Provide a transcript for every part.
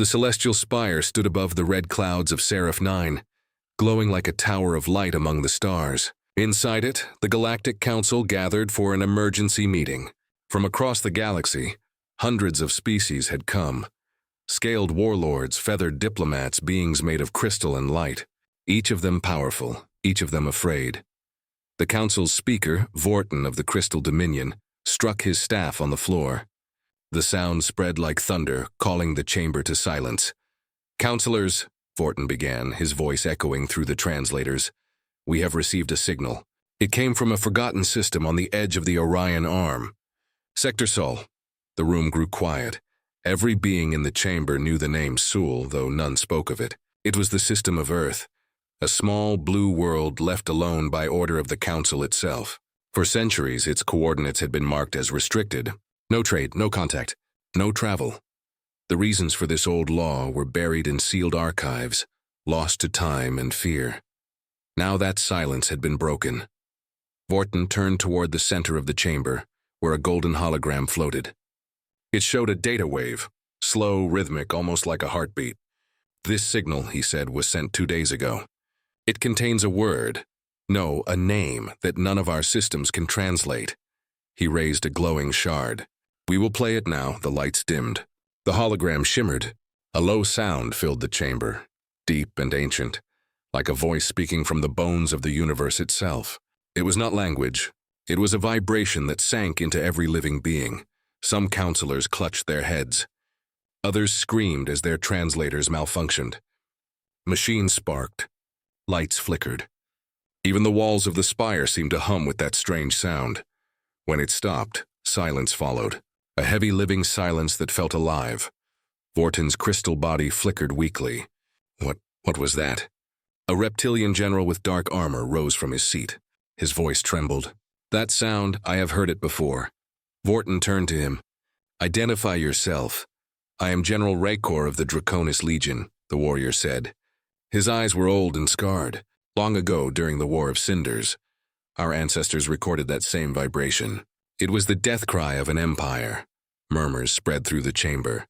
The celestial spire stood above the red clouds of Seraph 9, glowing like a tower of light among the stars. Inside it, the Galactic Council gathered for an emergency meeting. From across the galaxy, hundreds of species had come. Scaled warlords, feathered diplomats, beings made of crystal and light. Each of them powerful, each of them afraid. The Council's speaker, Vorton of the Crystal Dominion, struck his staff on the floor. The sound spread like thunder, calling the chamber to silence. "Councilors," Vorton began, his voice echoing through the translators, "we have received a signal. It came from a forgotten system on the edge of the Orion Arm. Sector Sol." The room grew quiet. Every being in the chamber knew the name Sul, though none spoke of it. It was the system of Earth, a small blue world left alone by order of the Council itself. For centuries, its coordinates had been marked as restricted. No trade, no contact, no travel. The reasons for this old law were buried in sealed archives, lost to time and fear. Now that silence had been broken. Vorton turned toward the center of the chamber, where a golden hologram floated. It showed a data wave, slow, rhythmic, almost like a heartbeat. "This signal," he said, "was sent 2 days ago. It contains a word, no, a name that none of our systems can translate." He raised a glowing shard. "We will play it now." The lights dimmed. The hologram shimmered. A low sound filled the chamber, deep and ancient, like a voice speaking from the bones of the universe itself. It was not language. It was a vibration that sank into every living being. Some counselors clutched their heads. Others screamed as their translators malfunctioned. Machines sparked. Lights flickered. Even the walls of the spire seemed to hum with that strange sound. When it stopped, silence followed. A heavy living silence that felt alive. Vorton's crystal body flickered weakly. What was that? A reptilian general with dark armor rose from his seat. His voice trembled. "That sound, I have heard it before." Vorton turned to him. "Identify yourself." "I am General Raykor of the Draconis Legion," the warrior said. His eyes were old and scarred. Long ago, during the War of Cinders, our ancestors recorded that same vibration. It was the death cry of an empire. Murmurs spread through the chamber.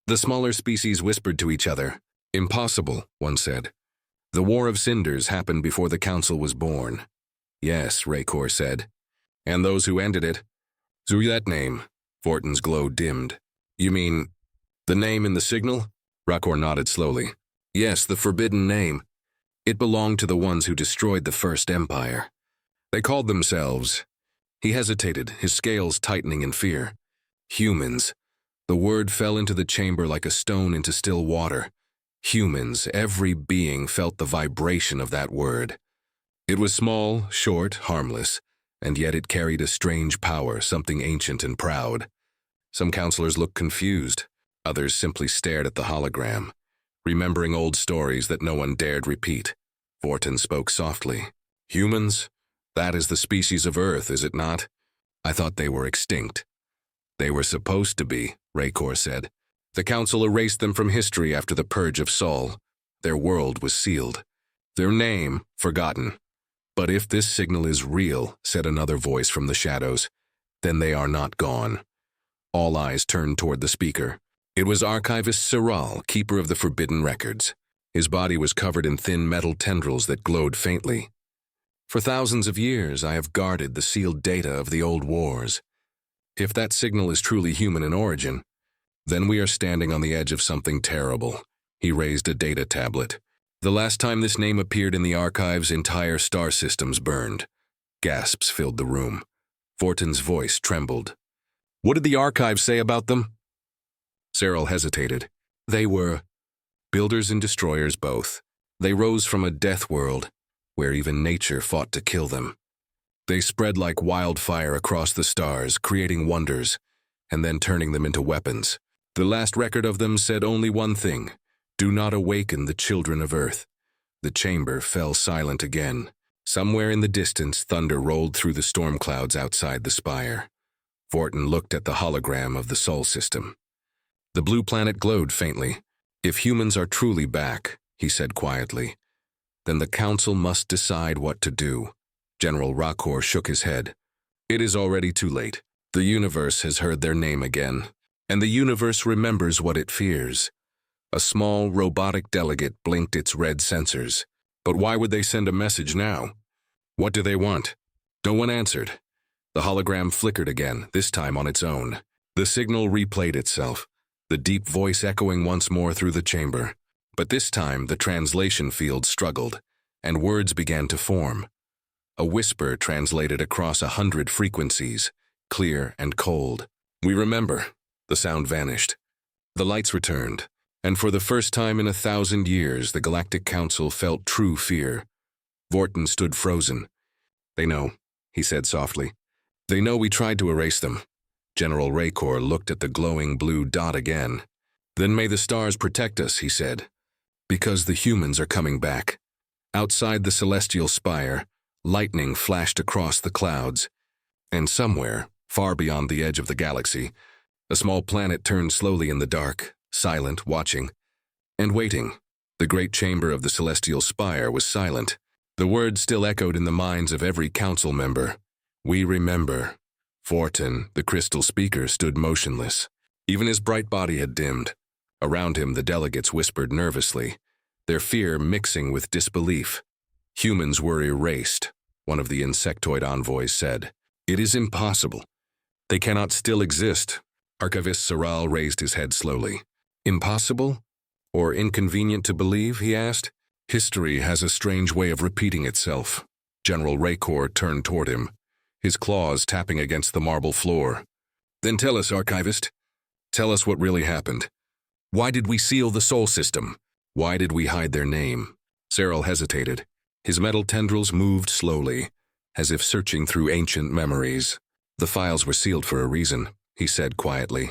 The smaller species whispered to each other. "Impossible," one said. "The War of Cinders happened before the Council was born." "Yes," Raykor said. "And those who ended it?" "Through that name." Vorton's glow dimmed. "You mean the name in the signal?" Raykor nodded slowly. "Yes, the forbidden name. It belonged to the ones who destroyed the First Empire. They called themselves..." He hesitated, his scales tightening in fear. "Humans." The word fell into the chamber like a stone into still water. Humans, every being felt the vibration of that word. It was small, short, harmless, and yet it carried a strange power, something ancient and proud. Some counselors looked confused. Others simply stared at the hologram, remembering old stories that no one dared repeat. Vorton spoke softly. "Humans? That is the species of Earth, is it not? I thought they were extinct." "They were supposed to be," Raykor said. "The Council erased them from history after the Purge of Sol. Their world was sealed. Their name, forgotten. But if this signal is real," said another voice from the shadows, "then they are not gone." All eyes turned toward the speaker. It was Archivist Siral, keeper of the forbidden records. His body was covered in thin metal tendrils that glowed faintly. "For thousands of years, I have guarded the sealed data of the old wars. If that signal is truly human in origin, then we are standing on the edge of something terrible." He raised a data tablet. "The last time this name appeared in the archives, entire star systems burned." Gasps filled the room. Vorton's voice trembled. "What did the archives say about them?" Cyril hesitated. "They were builders and destroyers both. They rose from a death world, where even nature fought to kill them. They spread like wildfire across the stars, creating wonders, and then turning them into weapons. The last record of them said only one thing: do not awaken the children of Earth." The chamber fell silent again. Somewhere in the distance, thunder rolled through the storm clouds outside the spire. Vorton looked at the hologram of the Sol system. The blue planet glowed faintly. "If humans are truly back," he said quietly, "then the Council must decide what to do." General Raykor shook his head. "It is already too late. The universe has heard their name again, and the universe remembers what it fears. A small, robotic delegate blinked its red sensors. But why would they send a message now? What do they want? No one answered. The hologram flickered again, this time on its own. The signal replayed itself, the deep voice echoing once more through the chamber. But this time, the translation field struggled, and words began to form. A whisper translated across 100 frequencies, clear and cold. We remember. The sound vanished. The lights returned, and for the first time in 1,000 years, the Galactic Council felt true fear. Vorton stood frozen. They know, he said softly. They know we tried to erase them. General Raycor looked at the glowing blue dot again. Then may the stars protect us, he said. Because the humans are coming back. Outside the celestial spire, lightning flashed across the clouds. And somewhere, far beyond the edge of the galaxy, a small planet turned slowly in the dark, silent, watching, and waiting. The great chamber of the celestial spire was silent. The words still echoed in the minds of every council member. We remember. Vorton, the crystal speaker, stood motionless. Even his bright body had dimmed. Around him, the delegates whispered nervously, their fear mixing with disbelief. Humans were erased, one of the insectoid envoys said. It is impossible. They cannot still exist. Archivist Saral raised his head slowly. Impossible? Or inconvenient to believe, he asked. History has a strange way of repeating itself. General Raycor turned toward him, his claws tapping against the marble floor. Then tell us, Archivist. Tell us what really happened. Why did we seal the Sol system? Why did we hide their name? Cyril hesitated. His metal tendrils moved slowly, as if searching through ancient memories. The files were sealed for a reason, he said quietly.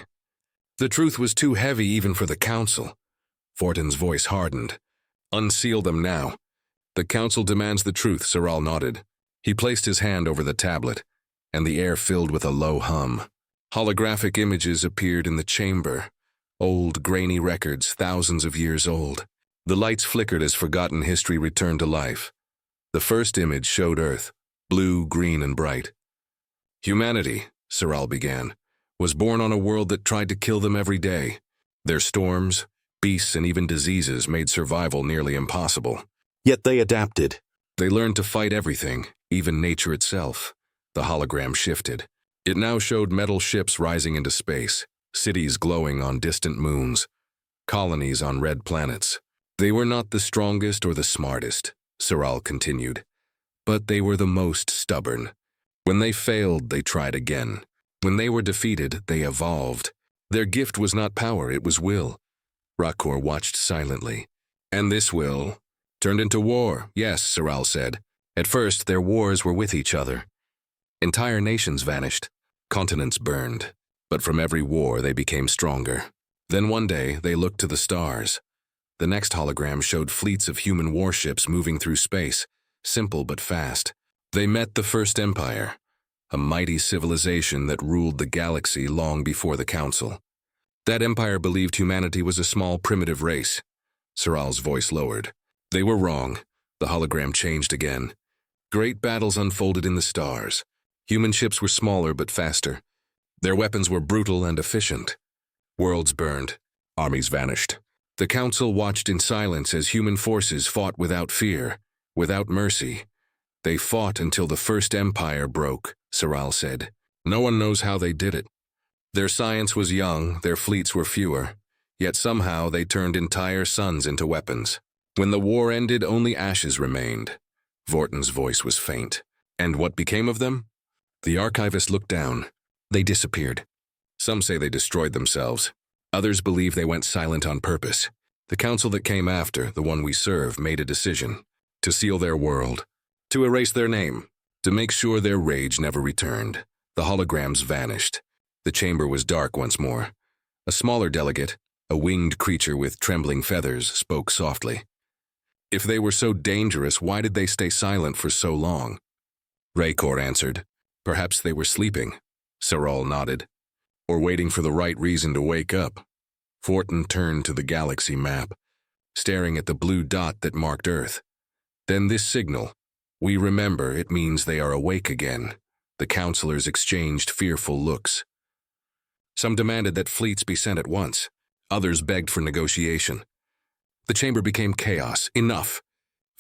The truth was too heavy even for the Council. Vorton's voice hardened. Unseal them now. The Council demands the truth, Saral nodded. He placed his hand over the tablet, and the air filled with a low hum. Holographic images appeared in the chamber. Old, grainy records, thousands of years old. The lights flickered as forgotten history returned to life. The first image showed Earth, blue, green, and bright. Humanity, Saral began, was born on a world that tried to kill them every day. Their storms, beasts, and even diseases made survival nearly impossible. Yet they adapted. They learned to fight everything, even nature itself. The hologram shifted. It now showed metal ships rising into space, cities glowing on distant moons, colonies on red planets. They were not the strongest or the smartest, Saral continued, but they were the most stubborn. When they failed, they tried again. When they were defeated, they evolved. Their gift was not power, it was will. Raycor watched silently. And this will turned into war, yes, Saral said. At first, their wars were with each other. Entire nations vanished. Continents burned. But from every war, they became stronger. Then one day, they looked to the stars. The next hologram showed fleets of human warships moving through space, simple but fast. They met the First Empire, a mighty civilization that ruled the galaxy long before the Council. That empire believed humanity was a small, primitive race. Saral's voice lowered. They were wrong. The hologram changed again. Great battles unfolded in the stars. Human ships were smaller but faster. Their weapons were brutal and efficient. Worlds burned. Armies vanished. The Council watched in silence as human forces fought without fear, without mercy. They fought until the First Empire broke, Saral said. No one knows how they did it. Their science was young, their fleets were fewer, yet somehow they turned entire suns into weapons. When the war ended, only ashes remained. Vorton's voice was faint. And what became of them? The archivist looked down. They disappeared. Some say they destroyed themselves. Others believe they went silent on purpose. The council that came after, the one we serve, made a decision. To seal their world. To erase their name. To make sure their rage never returned. The holograms vanished. The chamber was dark once more. A smaller delegate, a winged creature with trembling feathers, spoke softly. If they were so dangerous, why did they stay silent for so long? Raycor answered. Perhaps they were sleeping. Saral nodded. Or waiting for the right reason to wake up. Vorton turned to the galaxy map, staring at the blue dot that marked Earth. Then this signal. We remember, it means they are awake again. The counselors exchanged fearful looks. Some demanded that fleets be sent at once. Others begged for negotiation. The chamber became chaos. Enough!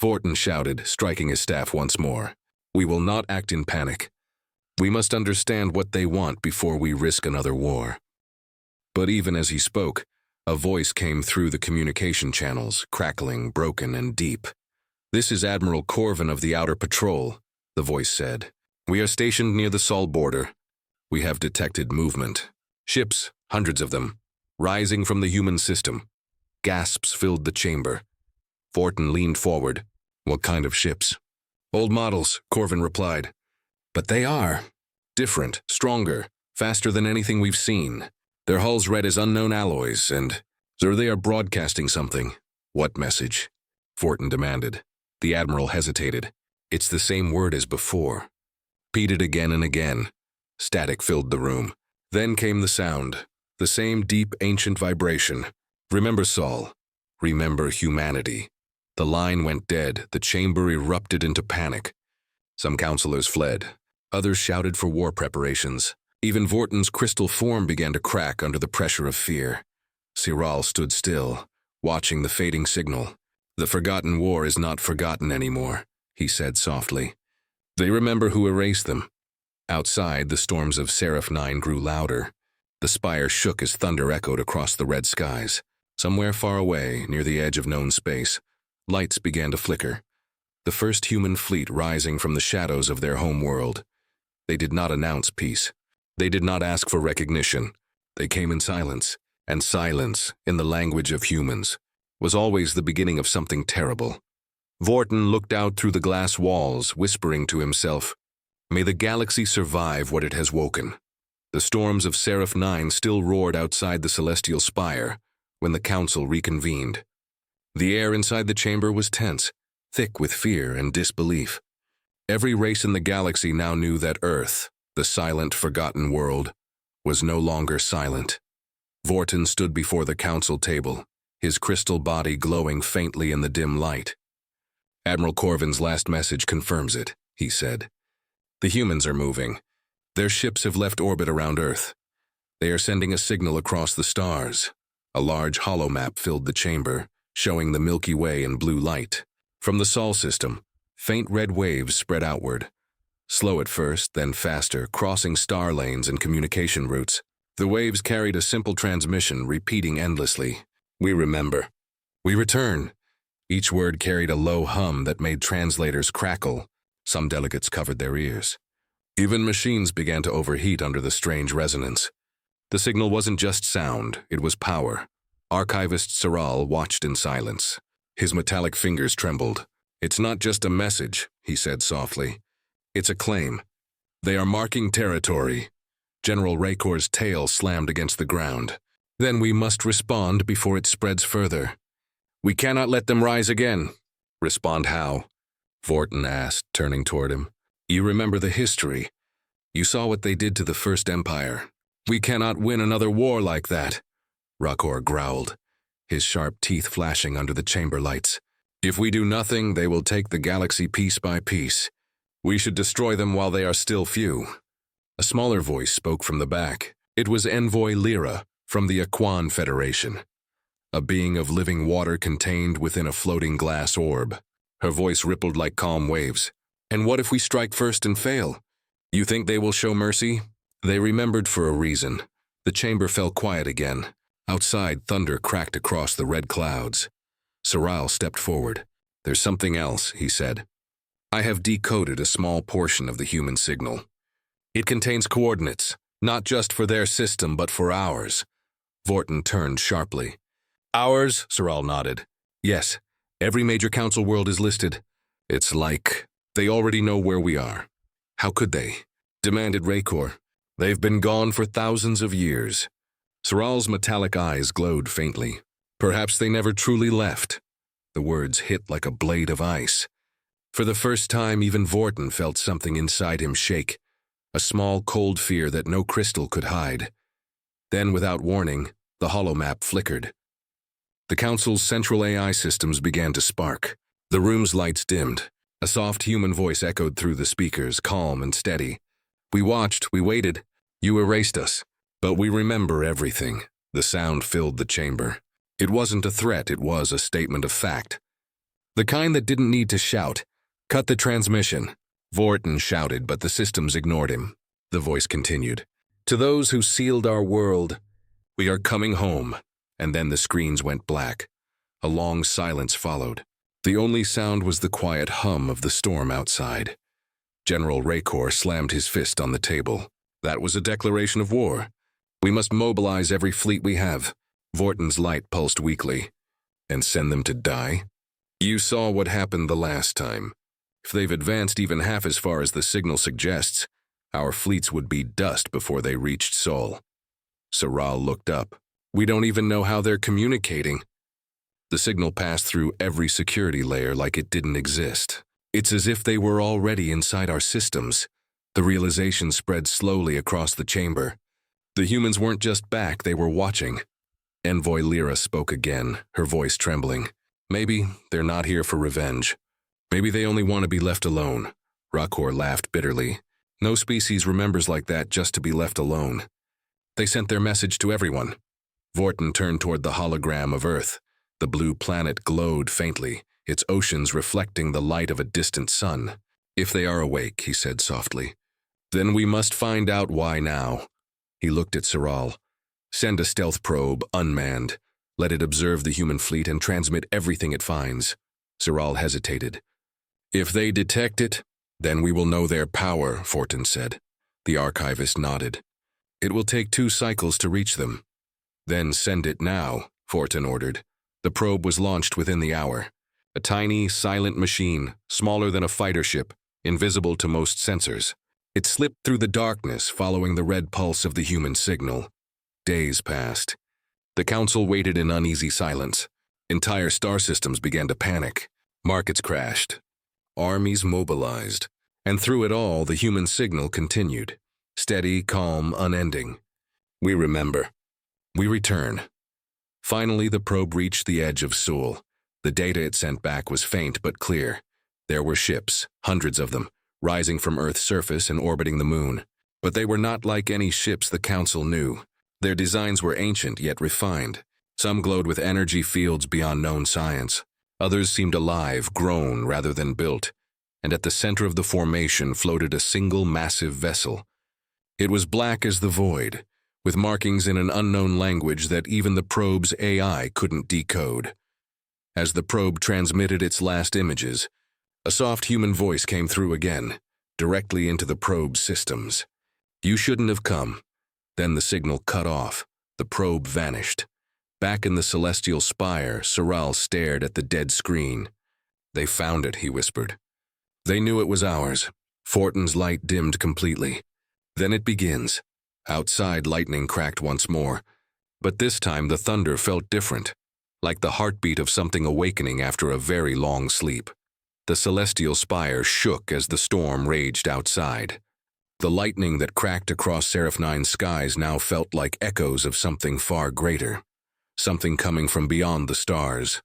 Vorton shouted, striking his staff once more. We will not act in panic. We must understand what they want before we risk another war. But even as he spoke, a voice came through the communication channels, crackling, broken, and deep. This is Admiral Corvin of the Outer Patrol, the voice said. We are stationed near the Sol border. We have detected movement. Ships, hundreds of them, rising from the human system. Gasps filled the chamber. Vorton leaned forward. What kind of ships? Old models, Corvin replied. But they are. Different, stronger, faster than anything we've seen. Their hulls read as unknown alloys, and so they are broadcasting something. What message? Vorton demanded. The Admiral hesitated. It's the same word as before. Repeated again and again. Static filled the room. Then came the sound. The same deep, ancient vibration. Remember Sol. Remember humanity. The line went dead. The chamber erupted into panic. Some counselors fled. Others shouted for war preparations. Even Vorton's crystal form began to crack under the pressure of fear. Siral stood still, watching the fading signal. The forgotten war is not forgotten anymore, he said softly. They remember who erased them. Outside, the storms of Seraph 9 grew louder. The spire shook as thunder echoed across the red skies. Somewhere far away, near the edge of known space, lights began to flicker. The first human fleet rising from the shadows of their home world. They did not announce peace. They did not ask for recognition. They came in silence, and silence, in the language of humans, was always the beginning of something terrible. Vorton looked out through the glass walls, whispering to himself, May the galaxy survive what it has woken. The storms of Seraph 9 still roared outside the celestial spire when the council reconvened. The air inside the chamber was tense, thick with fear and disbelief. Every race in the galaxy now knew that Earth, the silent, forgotten world, was no longer silent. Vorton stood before the council table, his crystal body glowing faintly in the dim light. Admiral Corvin's last message confirms it, he said. The humans are moving. Their ships have left orbit around Earth. They are sending a signal across the stars. A large holomap filled the chamber, showing the Milky Way in blue light. From the Sol system, faint red waves spread outward. Slow at first, then faster, crossing star lanes and communication routes. The waves carried a simple transmission, repeating endlessly. We remember. We return. Each word carried a low hum that made translators crackle. Some delegates covered their ears. Even machines began to overheat under the strange resonance. The signal wasn't just sound, it was power. Archivist Siral watched in silence. His metallic fingers trembled. It's not just a message, he said softly. It's a claim. They are marking territory. General Rakor's tail slammed against the ground. Then we must respond before it spreads further. We cannot let them rise again. Respond how? Vorton asked, turning toward him. You remember the history. You saw what they did to the First Empire. We cannot win another war like that. Rakor growled, his sharp teeth flashing under the chamber lights. If we do nothing, they will take the galaxy piece by piece. We should destroy them while they are still few. A smaller voice spoke from the back. It was Envoy Lyra from the Aquan Federation, a being of living water contained within a floating glass orb. Her voice rippled like calm waves. And what if we strike first and fail? You think they will show mercy? They remembered for a reason. The chamber fell quiet again. Outside, thunder cracked across the red clouds. Siral stepped forward. There's something else, he said. I have decoded a small portion of the human signal. It contains coordinates, not just for their system, but for ours. Vorton turned sharply. Ours? Siral nodded. Yes, every major council world is listed. It's like they already know where we are. How could they? Demanded Rakor. They've been gone for thousands of years. Siral's metallic eyes glowed faintly. Perhaps they never truly left. The words hit like a blade of ice. For the first time, even Vorton felt something inside him shake, a small, cold fear that no crystal could hide. Then, without warning, the holomap flickered. The Council's central AI systems began to spark. The room's lights dimmed. A soft human voice echoed through the speakers, calm and steady. We watched, we waited. You erased us. But we remember everything. The sound filled the chamber. It wasn't a threat, it was a statement of fact. The kind that didn't need to shout. Cut the transmission. Vorton shouted, but the systems ignored him. The voice continued. To those who sealed our world, we are coming home. And then the screens went black. A long silence followed. The only sound was the quiet hum of the storm outside. General Raycor slammed his fist on the table. That was a declaration of war. We must mobilize every fleet we have. Vorton's light pulsed weakly. And send them to die? You saw what happened the last time. If they've advanced even half as far as the signal suggests, our fleets would be dust before they reached Sol. Saral looked up. We don't even know how they're communicating. The signal passed through every security layer like it didn't exist. It's as if they were already inside our systems. The realization spread slowly across the chamber. The humans weren't just back, they were watching. Envoy Lyra spoke again, her voice trembling. Maybe they're not here for revenge. Maybe they only want to be left alone. Rakor laughed bitterly. No species remembers like that just to be left alone. They sent their message to everyone. Vorton turned toward the hologram of Earth. The blue planet glowed faintly, its oceans reflecting the light of a distant sun. If they are awake, he said softly, then we must find out why now. He looked at Saral. Send a stealth probe, unmanned. Let it observe the human fleet and transmit everything it finds. Saral hesitated. If they detect it, then we will know their power, Vorton said. The archivist nodded. It will take 2 cycles to reach them. Then send it now, Vorton ordered. The probe was launched within the hour. A tiny, silent machine, smaller than a fighter ship, invisible to most sensors. It slipped through the darkness, following the red pulse of the human signal. Days passed. The Council waited in uneasy silence. Entire star systems began to panic. Markets crashed. Armies mobilized. And through it all, the human signal continued. Steady, calm, unending. We remember. We return. Finally, the probe reached the edge of Sol. The data it sent back was faint but clear. There were ships, hundreds of them, rising from Earth's surface and orbiting the moon. But they were not like any ships the Council knew. Their designs were ancient yet refined. Some glowed with energy fields beyond known science. Others seemed alive, grown rather than built. And at the center of the formation floated a single massive vessel. It was black as the void, with markings in an unknown language that even the probe's AI couldn't decode. As the probe transmitted its last images, a soft human voice came through again, directly into the probe's systems. You shouldn't have come. Then the signal cut off. The probe vanished. Back in the celestial spire, Saral stared at the dead screen. They found it, he whispered. They knew it was ours. Vorton's light dimmed completely. Then it begins. Outside, lightning cracked once more. But this time the thunder felt different, like the heartbeat of something awakening after a very long sleep. The celestial spire shook as the storm raged outside. The lightning that cracked across Seraph 9's skies now felt like echoes of something far greater, something coming from beyond the stars.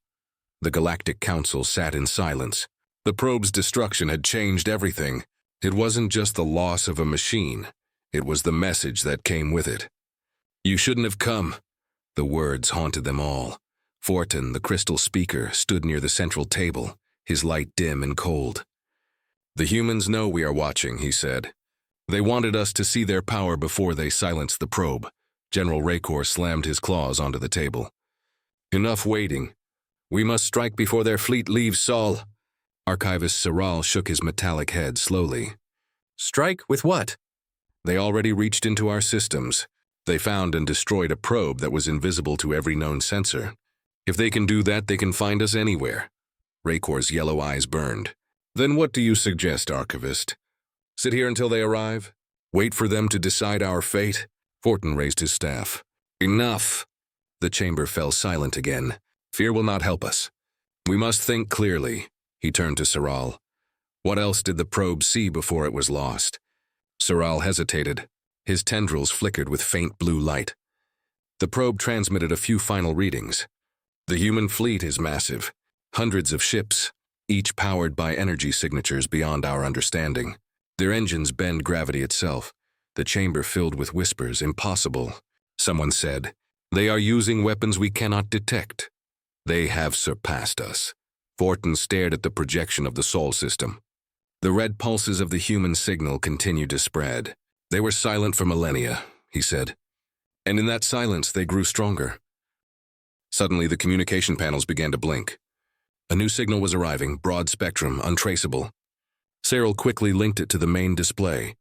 The Galactic Council sat in silence. The probe's destruction had changed everything. It wasn't just the loss of a machine. It was the message that came with it. You shouldn't have come. The words haunted them all. Vorton, the crystal speaker, stood near the central table, his light dim and cold. The humans know we are watching, he said. They wanted us to see their power before they silenced the probe. General Raycor slammed his claws onto the table. Enough waiting. We must strike before their fleet leaves Sol. Archivist Saral shook his metallic head slowly. Strike with what? They already reached into our systems. They found and destroyed a probe that was invisible to every known sensor. If they can do that, they can find us anywhere. Raycor's yellow eyes burned. Then what do you suggest, Archivist? Sit here until they arrive? Wait for them to decide our fate? Vorton raised his staff. Enough! The chamber fell silent again. Fear will not help us. We must think clearly. He turned to Saral. What else did the probe see before it was lost? Saral hesitated. His tendrils flickered with faint blue light. The probe transmitted a few final readings. The human fleet is massive. Hundreds of ships, each powered by energy signatures beyond our understanding. Their engines bend gravity itself. The chamber filled with whispers, impossible. Someone said, They are using weapons we cannot detect. They have surpassed us. Fortin stared at the projection of the Sol system. The red pulses of the human signal continued to spread. They were silent for millennia, he said. And in that silence, they grew stronger. Suddenly, the communication panels began to blink. A new signal was arriving, broad spectrum, untraceable. Cyril quickly linked it to the main display.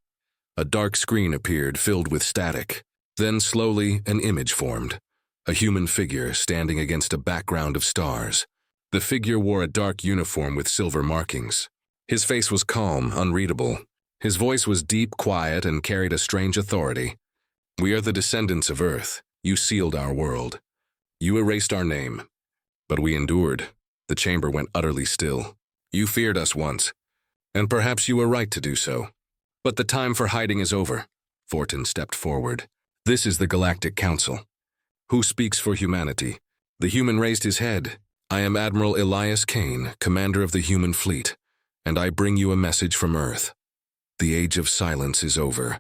A dark screen appeared, filled with static. Then, slowly, an image formed. A human figure standing against a background of stars. The figure wore a dark uniform with silver markings. His face was calm, unreadable. His voice was deep, quiet, and carried a strange authority. We are the descendants of Earth. You sealed our world. You erased our name. But we endured. The chamber went utterly still. You feared us once, and perhaps you were right to do so. But the time for hiding is over. Fortin stepped forward. This is the Galactic Council. Who speaks for humanity? The human raised his head. I am Admiral Elias Kane, commander of the human fleet, and I bring you a message from Earth. The age of silence is over.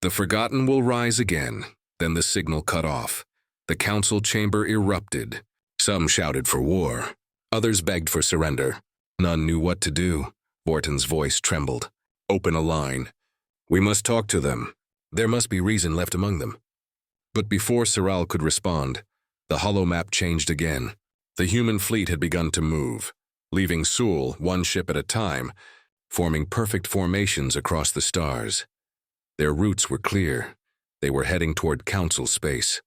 The forgotten will rise again. Then the signal cut off. The council chamber erupted. Some shouted for war. Others begged for surrender. None knew what to do. Fortin's voice trembled. Open a line. We must talk to them. There must be reason left among them. But before Cyril could respond, the holomap changed again. The human fleet had begun to move, leaving Sul, one ship at a time, forming perfect formations across the stars. Their routes were clear. They were heading toward council space.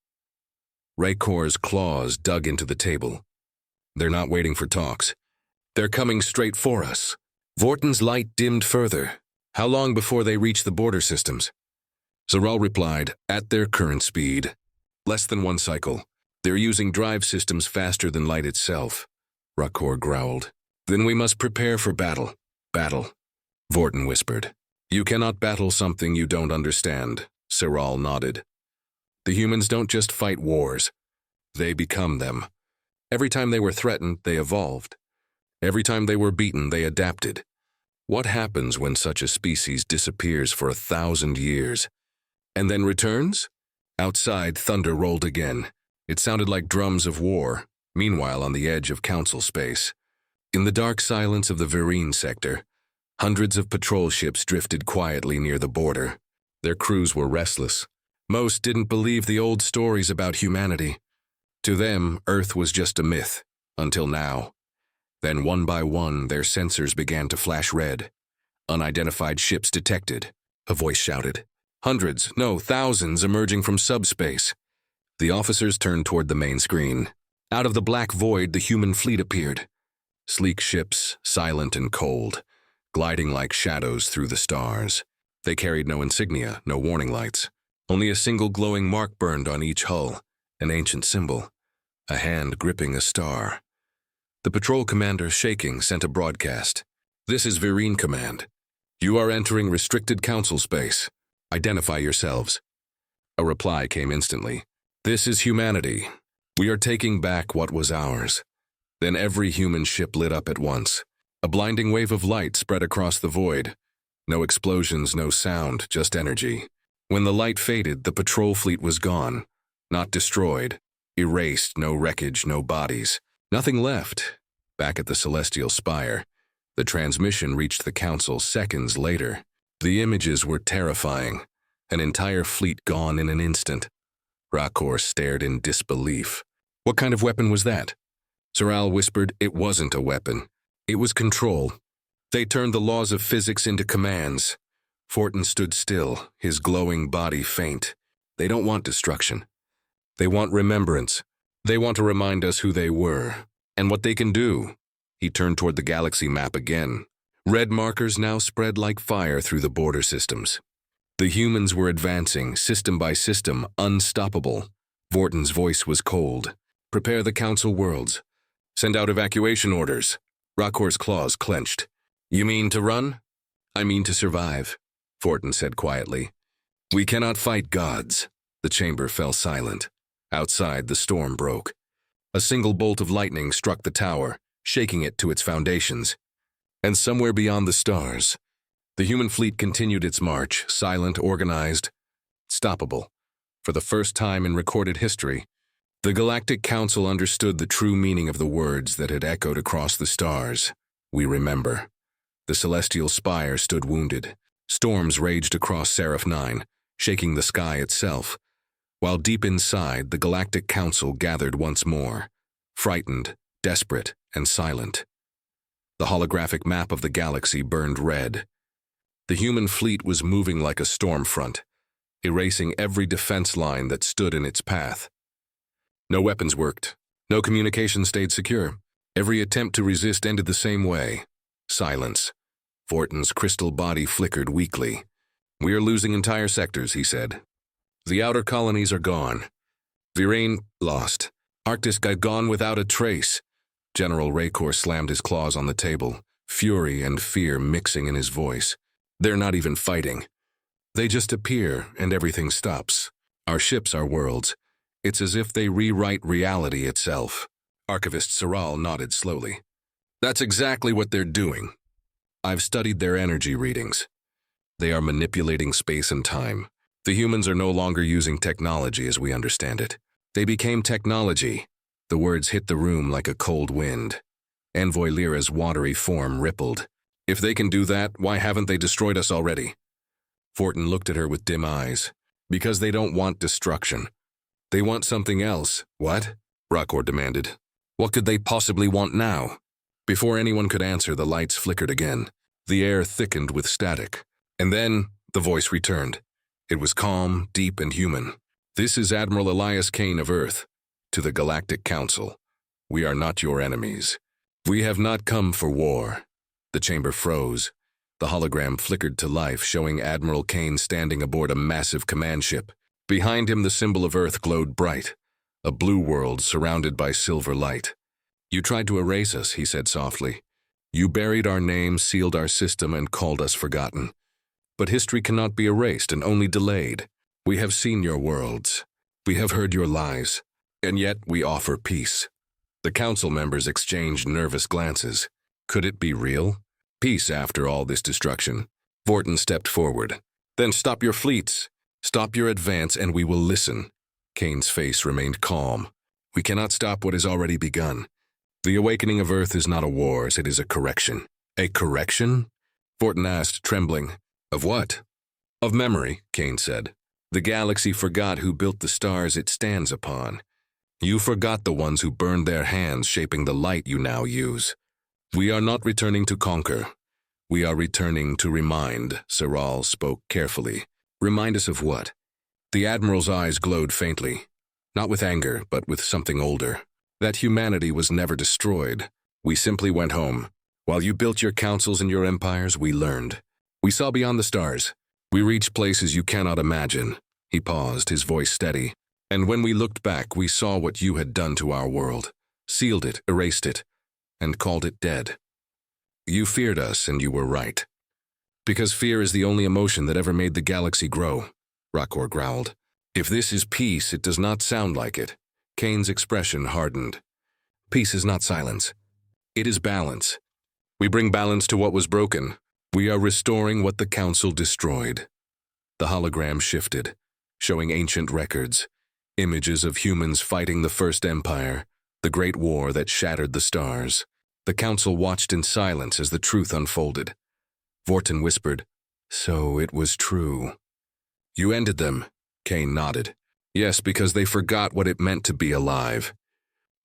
Rakor's claws dug into the table. They're not waiting for talks. They're coming straight for us. Fortin's light dimmed further. How long before they reach the border systems? Cyril replied, at their current speed. Less than one cycle. They're using drive systems faster than light itself. Rakor growled. Then we must prepare for battle. Battle. Fortin whispered. You cannot battle something you don't understand. Cyril nodded. The humans don't just fight wars. They become them. Every time they were threatened, they evolved. Every time they were beaten, they adapted. What happens when such a species disappears for 1,000 years? And then returns? Outside, thunder rolled again. It sounded like drums of war, meanwhile on the edge of council space. In the dark silence of the Vereen sector, hundreds of patrol ships drifted quietly near the border. Their crews were restless. Most didn't believe the old stories about humanity. To them, Earth was just a myth, until now. Then one by one, their sensors began to flash red. Unidentified ships detected, a voice shouted. Hundreds, no, thousands emerging from subspace. The officers turned toward the main screen. Out of the black void, the human fleet appeared. Sleek ships, silent and cold, gliding like shadows through the stars. They carried no insignia, no warning lights. Only a single glowing mark burned on each hull, an ancient symbol, a hand gripping a star. The patrol commander, shaking, sent a broadcast. This is Vereen Command. You are entering restricted council space. Identify yourselves. A reply came instantly. This is humanity. We are taking back what was ours. Then every human ship lit up at once. A blinding wave of light spread across the void. No explosions, no sound, just energy. When the light faded, the patrol fleet was gone. Not destroyed. Erased, no wreckage, no bodies. Nothing left. Back at the celestial spire, the transmission reached the council seconds later. The images were terrifying. An entire fleet gone in an instant. Rakor stared in disbelief. What kind of weapon was that? Cyril whispered, it wasn't a weapon. It was control. They turned the laws of physics into commands. Fortin stood still, his glowing body faint. They don't want destruction. They want remembrance. They want to remind us who they were, and what they can do. He turned toward the galaxy map again. Red markers now spread like fire through the border systems. The humans were advancing, system by system, unstoppable. Fortin's voice was cold. Prepare the council worlds. Send out evacuation orders. Rakor's claws clenched. You mean to run? I mean to survive, Fortin said quietly. We cannot fight gods. The chamber fell silent. Outside, the storm broke. A single bolt of lightning struck the tower, shaking it to its foundations. And somewhere beyond the stars, the human fleet continued its march, silent, organized, stoppable. For the first time in recorded history, The Galactic Council understood the true meaning of the words that had echoed across the stars. We remember. The celestial spire stood wounded. Storms raged across Seraph 9, shaking the sky itself, while deep inside, the Galactic Council gathered once more, frightened, desperate, and silent. The holographic map of the galaxy burned red. The human fleet was moving like a storm front, erasing every defense line that stood in its path. No weapons worked. No communication stayed secure. Every attempt to resist ended the same way. Silence. Vorton's crystal body flickered weakly. "We are losing entire sectors," he said. "The outer colonies are gone. Virane, lost. Arctis gone without a trace." General Raycor slammed his claws on the table, fury and fear mixing in his voice. "They're not even fighting. They just appear and everything stops. Our ships are worlds. It's as if they rewrite reality itself." Archivist Siral nodded slowly. "That's exactly what they're doing. I've studied their energy readings. They are manipulating space and time. The humans are no longer using technology as we understand it. They became technology." The words hit the room like a cold wind. Envoy Lyra's watery form rippled. "If they can do that, why haven't they destroyed us already?" Vorton looked at her with dim eyes. "Because they don't want destruction. They want something else." "What?" Raycor demanded. "What could they possibly want now?" Before anyone could answer, the lights flickered again. The air thickened with static. And then the voice returned. It was calm, deep, and human. "This is Admiral Elias Kane of Earth. To the Galactic Council. We are not your enemies. We have not come for war." The chamber froze. The hologram flickered to life, showing Admiral Kane standing aboard a massive command ship. Behind him, the symbol of Earth glowed bright, a blue world surrounded by silver light. "You tried to erase us," he said softly. "You buried our name, sealed our system, and called us forgotten. But history cannot be erased and only delayed. We have seen your worlds. We have heard your lies. And yet we offer peace." The council members exchanged nervous glances. Could it be real? Peace after all this destruction. Vorton stepped forward. "Then stop your fleets. Stop your advance and we will listen." Kane's face remained calm. "We cannot stop what has already begun. The awakening of Earth is not a war, it is a correction." "A correction?" Vorton asked, trembling. "Of what?" "Of memory," Kane said. "The galaxy forgot who built the stars it stands upon. You forgot the ones who burned their hands shaping the light you now use. We are not returning to conquer. We are returning to remind." Siral spoke carefully. "Remind us of what?" The Admiral's eyes glowed faintly. Not with anger, but with something older. "That humanity was never destroyed. We simply went home. While you built your councils and your empires, we learned. We saw beyond the stars. We reached places you cannot imagine." He paused, his voice steady. "And when we looked back, we saw what you had done to our world, sealed it, erased it, and called it dead. You feared us, and you were right. Because fear is the only emotion that ever made the galaxy grow," Raycor growled. "If this is peace, it does not sound like it." Kane's expression hardened. "Peace is not silence. It is balance. We bring balance to what was broken. We are restoring what the Council destroyed." The hologram shifted, showing ancient records. Images of humans fighting the First Empire, the Great War that shattered the stars. The Council watched in silence as the truth unfolded. Vorton whispered, "So it was true." "You ended them," Kane nodded. "Yes, because they forgot what it meant to be alive.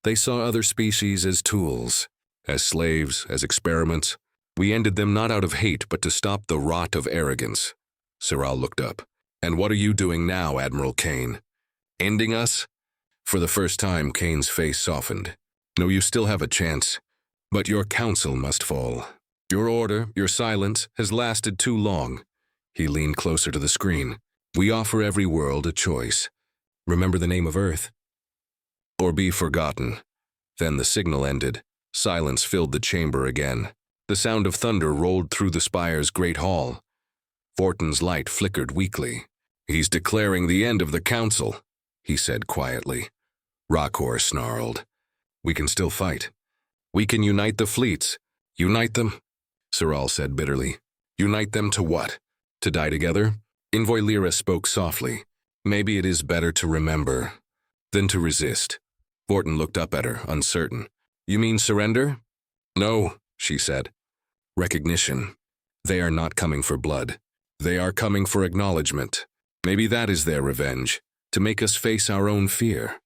They saw other species as tools, as slaves, as experiments. We ended them not out of hate, but to stop the rot of arrogance." Siral looked up. "And what are you doing now, Admiral Kane? Ending us?" For the first time, Kane's face softened. "No, you still have a chance. But your council must fall. Your order, your silence, has lasted too long." He leaned closer to the screen. "We offer every world a choice. Remember the name of Earth, or be forgotten." Then the signal ended. Silence filled the chamber again. The sound of thunder rolled through the spire's great hall. Vorton's light flickered weakly. "He's declaring the end of the council," he said quietly. Raycor snarled. "We can still fight. We can unite the fleets." "Unite them?" Siral said bitterly. "Unite them to what? To die together?" Envoy Lyra spoke softly. "Maybe it is better to remember than to resist." Vorten looked up at her, uncertain. You mean surrender? No, she said. Recognition. They are not coming for blood. They are coming for acknowledgement. Maybe that is their revenge, to make us face our own fear.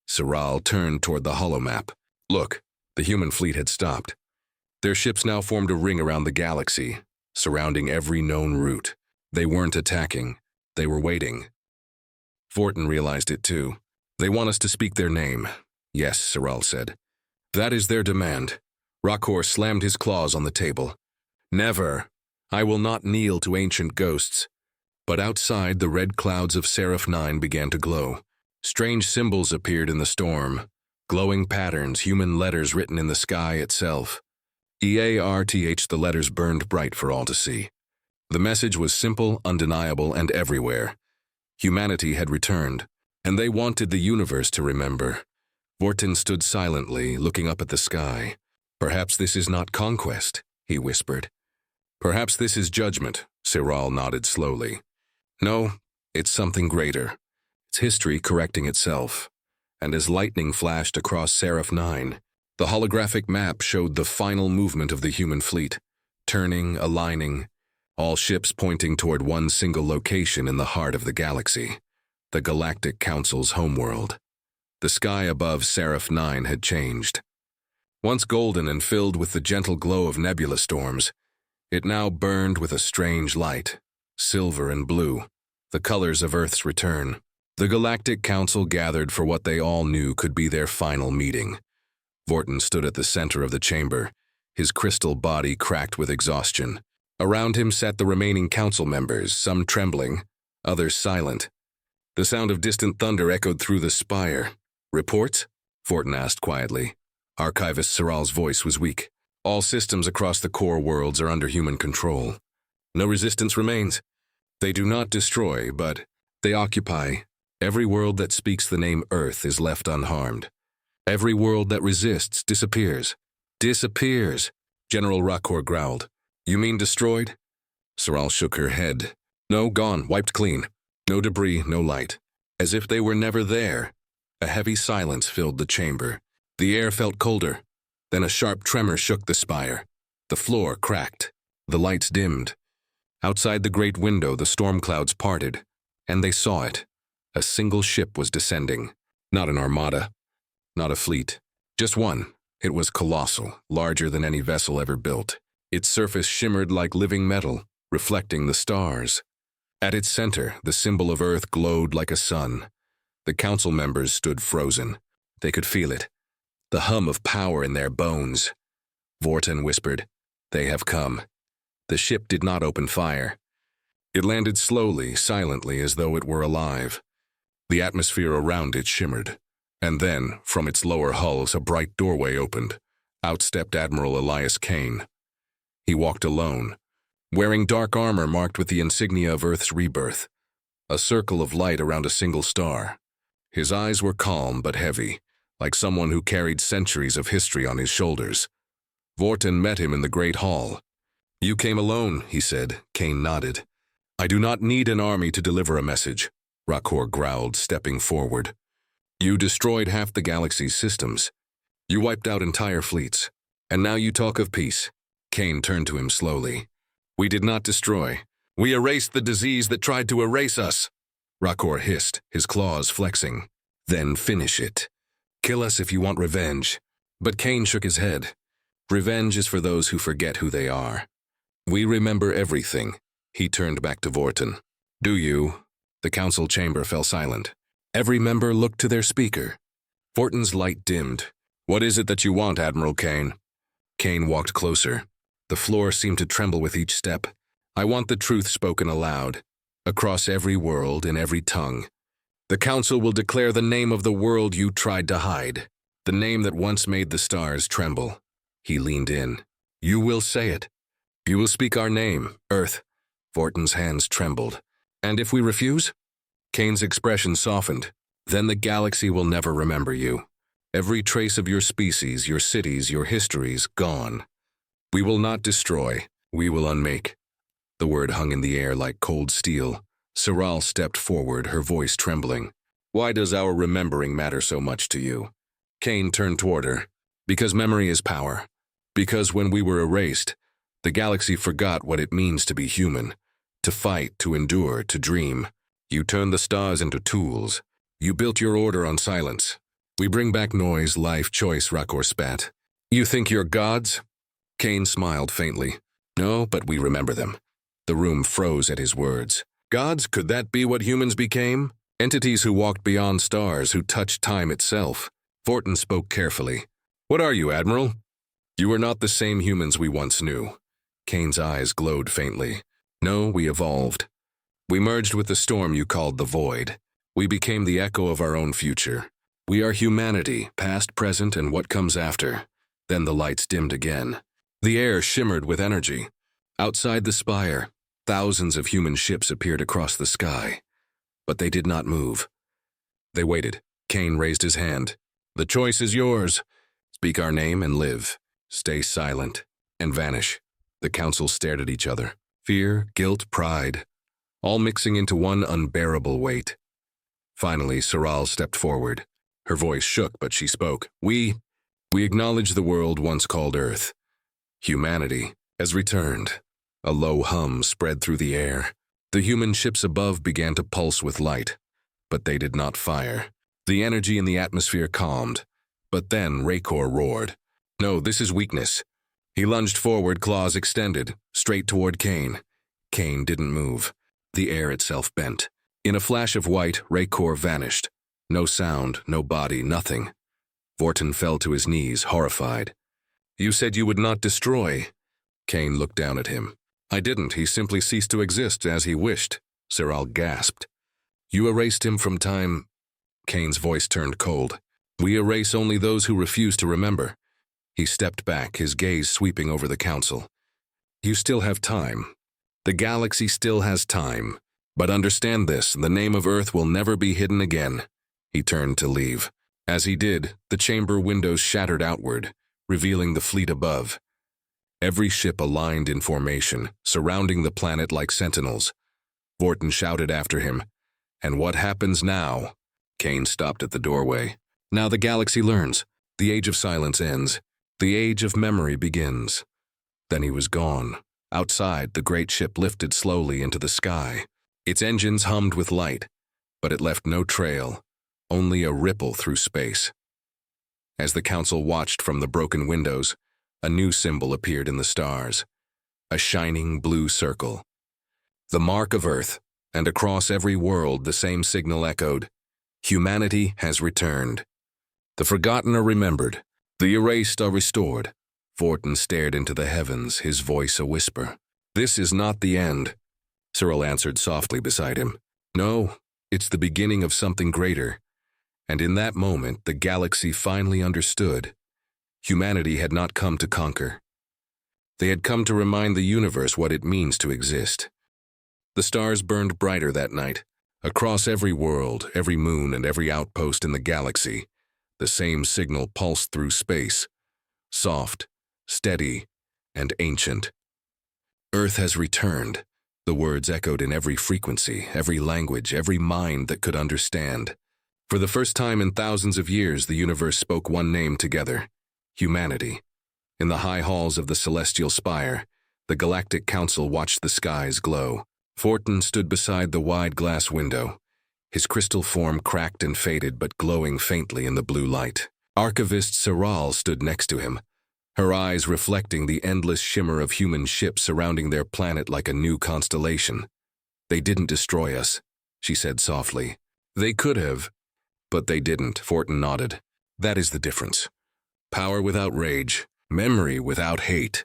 Saral turned toward the holomap. Look, the human fleet had stopped. Their ships now formed a ring around the galaxy, surrounding every known route. They weren't attacking. They were waiting. Vorten realized it too. They want us to speak their name. Yes, Saral said. That is their demand. Rakor slammed his claws on the table. Never. I will not kneel to ancient ghosts. But outside, the red clouds of Seraph 9 began to glow. Strange symbols appeared in the storm. Glowing patterns, human letters written in the sky itself. EARTH, the letters burned bright for all to see. The message was simple, undeniable, and everywhere. Humanity had returned, and they wanted the universe to remember. Vorten stood silently, looking up at the sky. Perhaps this is not conquest, he whispered. Perhaps this is judgment, Saral nodded slowly. No, it's something greater. It's history correcting itself. And as lightning flashed across Seraph 9, the holographic map showed the final movement of the human fleet, turning, aligning, all ships pointing toward one single location in the heart of the galaxy, the Galactic Council's homeworld. The sky above Seraph 9 had changed. Once golden and filled with the gentle glow of nebula storms, it now burned with a strange light, silver and blue, the colors of Earth's return. The Galactic Council gathered for what they all knew could be their final meeting. Vorten stood at the center of the chamber, his crystal body cracked with exhaustion. Around him sat the remaining council members, some trembling, others silent. The sound of distant thunder echoed through the spire. Reports? Vorten asked quietly. Archivist Saral's voice was weak. All systems across the core worlds are under human control. No resistance remains. They do not destroy, but they occupy. Every world that speaks the name Earth is left unharmed. Every world that resists disappears. Disappears, General Rakor growled. You mean destroyed? Saral shook her head. No, gone, wiped clean. No debris, no light. As if they were never there. A heavy silence filled the chamber. The air felt colder. Then a sharp tremor shook the spire. The floor cracked. The lights dimmed. Outside the great window, the storm clouds parted, and they saw it. A single ship was descending. Not an armada. Not a fleet. Just one. It was colossal, larger than any vessel ever built. Its surface shimmered like living metal, reflecting the stars. At its center, the symbol of Earth glowed like a sun. The council members stood frozen. They could feel it. The hum of power in their bones. Vorten whispered, "They have come." The ship did not open fire. It landed slowly, silently, as though it were alive. The atmosphere around it shimmered. And then, from its lower hulls, a bright doorway opened. Out stepped Admiral Elias Kane. He walked alone, wearing dark armor marked with the insignia of Earth's rebirth, a circle of light around a single star. His eyes were calm but heavy, like someone who carried centuries of history on his shoulders. Vorten met him in the great hall. "You came alone," he said. Kane nodded. "I do not need an army to deliver a message," Rakor growled, stepping forward. "You destroyed half the galaxy's systems. You wiped out entire fleets. And now you talk of peace." Kane turned to him slowly. "We did not destroy. We erased the disease that tried to erase us." Rakor hissed, his claws flexing. "Then finish it. Kill us if you want revenge." But Kane shook his head. "Revenge is for those who forget who they are. We remember everything." He turned back to Vorten. "Do you?" The council chamber fell silent. Every member looked to their speaker. Vorten's light dimmed. "What is it that you want, Admiral Kane?" Kane walked closer. The floor seemed to tremble with each step. "I want the truth spoken aloud, across every world, in every tongue. The council will declare the name of the world you tried to hide, the name that once made the stars tremble." He leaned in. "You will say it. You will speak our name, Earth." Vorten's hands trembled. "And if we refuse?" Kane's expression softened. "Then the galaxy will never remember you. Every trace of your species, your cities, your histories, gone. We will not destroy. We will unmake." The word hung in the air like cold steel. Saral stepped forward, her voice trembling. "Why does our remembering matter so much to you?" Kane turned toward her. Because memory is power. Because when we were erased, the galaxy forgot what it means to be human. To fight, to endure, to dream. You turned the stars into tools. You built your order on silence. We bring back noise, life, choice, Rakor spat. You think you're gods? Kane smiled faintly. No, but we remember them. The room froze at his words. Gods, could that be what humans became? Entities who walked beyond stars, who touched time itself. Fortin spoke carefully. What are you, Admiral? You are not the same humans we once knew. Kane's eyes glowed faintly. No, we evolved. We merged with the storm you called the Void. We became the echo of our own future. We are humanity, past, present, and what comes after. Then the lights dimmed again. The air shimmered with energy. Outside the spire, thousands of human ships appeared across the sky. But they did not move. They waited. Kane raised his hand. The choice is yours. Speak our name and live. Stay silent and vanish. The council stared at each other. Fear, guilt, pride, all mixing into one unbearable weight. Finally, Saral stepped forward. Her voice shook, but she spoke. We acknowledge the world once called Earth. Humanity has returned. A low hum spread through the air. The human ships above began to pulse with light, but they did not fire. The energy in the atmosphere calmed. But then Rakor roared. No, this is weakness. He lunged forward, claws extended, straight toward Kane. Kane didn't move. The air itself bent. In a flash of white, Rakor vanished. No sound, no body, nothing. Vortin fell to his knees, horrified. You said you would not destroy. Kane looked down at him. I didn't. He simply ceased to exist as he wished. Saral gasped. You erased him from time. Kane's voice turned cold. We erase only those who refuse to remember. He stepped back, his gaze sweeping over the council. You still have time. The galaxy still has time. But understand this, the name of Earth will never be hidden again. He turned to leave. As he did, the chamber windows shattered outward, revealing the fleet above. Every ship aligned in formation, surrounding the planet like sentinels. Vortin shouted after him. And what happens now? Kane stopped at the doorway. Now the galaxy learns. The age of silence ends. The age of memory begins. Then he was gone. Outside, the great ship lifted slowly into the sky. Its engines hummed with light, but it left no trail, only a ripple through space. As the council watched from the broken windows, a new symbol appeared in the stars. A shining blue circle. The mark of Earth, and across every world the same signal echoed. Humanity has returned. The forgotten are remembered. The erased are restored. Vortin stared into the heavens, his voice a whisper. This is not the end. Cyril answered softly beside him. No, it's the beginning of something greater. And in that moment, the galaxy finally understood. Humanity had not come to conquer. They had come to remind the universe what it means to exist. The stars burned brighter that night. Across every world, every moon, and every outpost in the galaxy, the same signal pulsed through space. Soft, steady, and ancient. Earth has returned. The words echoed in every frequency, every language, every mind that could understand. For the first time in thousands of years, the universe spoke one name together. Humanity. In the high halls of the celestial spire, the Galactic Council watched the skies glow. Vortin stood beside the wide glass window, his crystal form cracked and faded but glowing faintly in the blue light. Archivist Saral stood next to him, her eyes reflecting the endless shimmer of human ships surrounding their planet like a new constellation. They didn't destroy us, she said softly. They could have, but they didn't, Vortin nodded. That is the difference. Power without rage, memory without hate.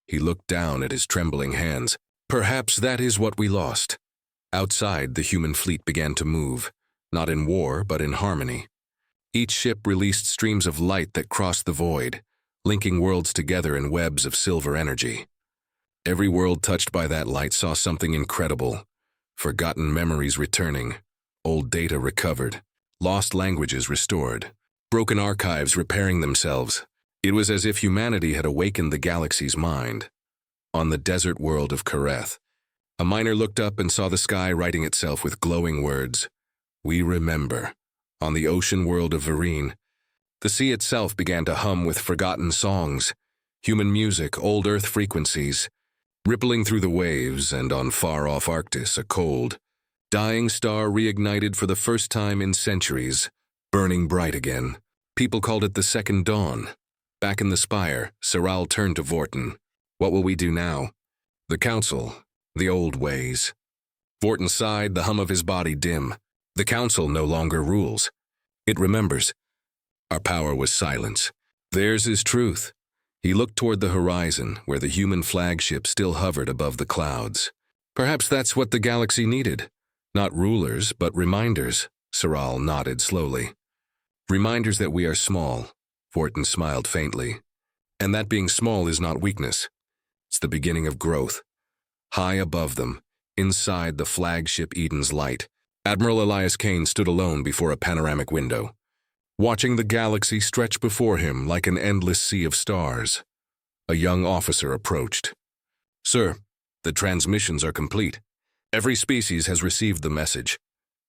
He looked down at his trembling hands. Perhaps that is what we lost. Outside, the human fleet began to move, not in war, but in harmony. Each ship released streams of light that crossed the void, linking worlds together in webs of silver energy. Every world touched by that light saw something incredible. Forgotten memories returning, old data recovered, lost languages restored, broken archives repairing themselves. It was as if humanity had awakened the galaxy's mind. On the desert world of Kareth, a miner looked up and saw the sky writing itself with glowing words. We remember. On the ocean world of Vereen, The sea itself began to hum with forgotten songs, human music, old Earth frequencies, rippling through the waves, and on far-off Arctis, a cold, dying star reignited for the first time in centuries, burning bright again. People called it the Second Dawn. Back in the spire, Siral turned to Vorton. What will we do now? The Council, the old ways. Vorton sighed, the hum of his body dim. The Council no longer rules. It remembers. Our power was silence. Theirs is truth. He looked toward the horizon, where the human flagship still hovered above the clouds. Perhaps that's what the galaxy needed. Not rulers, but reminders. Siral nodded slowly. Reminders that we are small. Vorton smiled faintly. And that being small is not weakness. It's the beginning of growth. High above them, inside the flagship Eden's light, Admiral Elias Kane stood alone before a panoramic window, watching the galaxy stretch before him like an endless sea of stars. A young officer approached. "Sir, the transmissions are complete. Every species has received the message."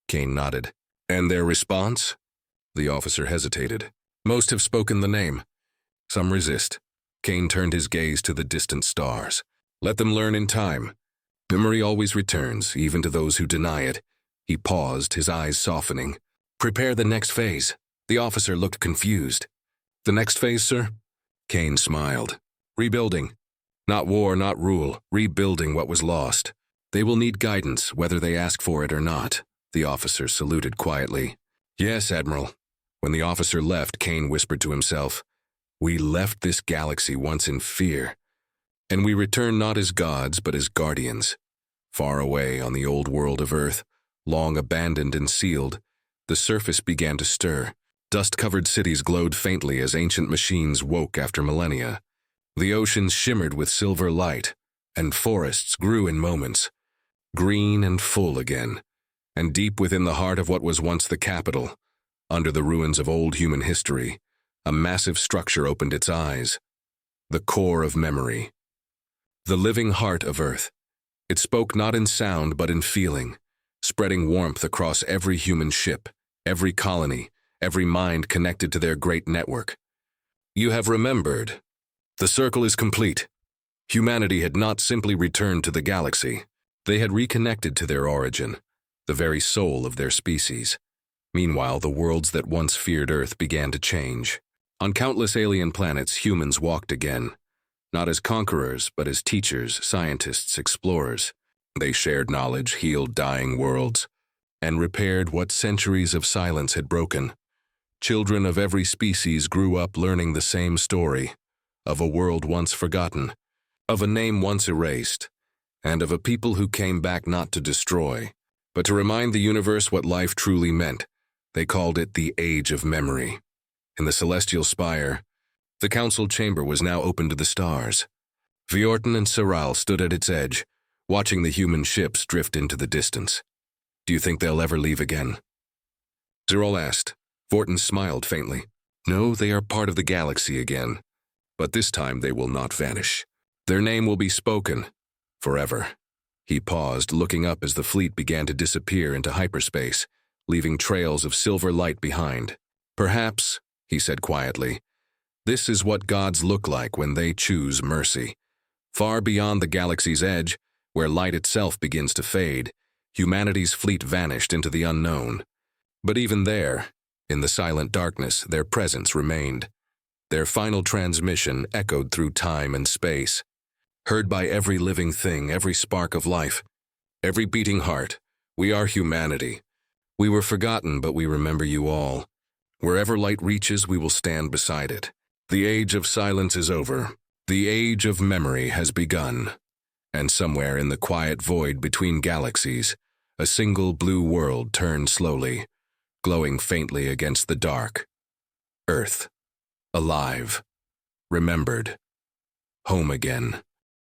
Kane nodded. "And their response?" The officer hesitated. "Most have spoken the name. Some resist." Kane turned his gaze to the distant stars. "Let them learn in time. Memory always returns, even to those who deny it." He paused, his eyes softening. "Prepare the next phase." The officer looked confused. "The next phase, sir?" Kane smiled. "Rebuilding. Not war, not rule. Rebuilding what was lost. They will need guidance, whether they ask for it or not." The officer saluted quietly. "Yes, Admiral." When the officer left, Kane whispered to himself, "We left this galaxy once in fear, and we return not as gods, but as guardians." Far away on the old world of Earth, long abandoned and sealed, the surface began to stir. Dust-covered cities glowed faintly as ancient machines woke after millennia. The oceans shimmered with silver light, and forests grew in moments, green and full again. And deep within the heart of what was once the capital, under the ruins of old human history, a massive structure opened its eyes. The core of memory. The living heart of Earth. It spoke not in sound but in feeling, spreading warmth across every human ship, every colony, every mind connected to their great network. "You have remembered. The circle is complete." Humanity had not simply returned to the galaxy. They had reconnected to their origin, the very soul of their species. Meanwhile, the worlds that once feared Earth began to change. On countless alien planets, humans walked again, not as conquerors, but as teachers, scientists, explorers. They shared knowledge, healed dying worlds, and repaired what centuries of silence had broken. Children of every species grew up learning the same story, of a world once forgotten, of a name once erased, and of a people who came back not to destroy, but to remind the universe what life truly meant. They called it the Age of Memory. In the celestial spire, the council chamber was now open to the stars. Vorton and Siral stood at its edge, watching the human ships drift into the distance. "Do you think they'll ever leave again?" Siral asked. Vorton smiled faintly. "No, they are part of the galaxy again. But this time they will not vanish. Their name will be spoken forever." He paused, looking up as the fleet began to disappear into hyperspace, leaving trails of silver light behind. "Perhaps," he said quietly, "this is what gods look like when they choose mercy. Far beyond the galaxy's edge, where light itself begins to fade, humanity's fleet vanished into the unknown. But even there, in the silent darkness, their presence remained. Their final transmission echoed through time and space, heard by every living thing, every spark of life, every beating heart. We are humanity. We were forgotten, but we remember you all. Wherever light reaches, we will stand beside it. The age of silence is over. The age of memory has begun. And somewhere in the quiet void between galaxies, a single blue world turned slowly, glowing faintly against the dark. Earth. Alive. Remembered. Home again.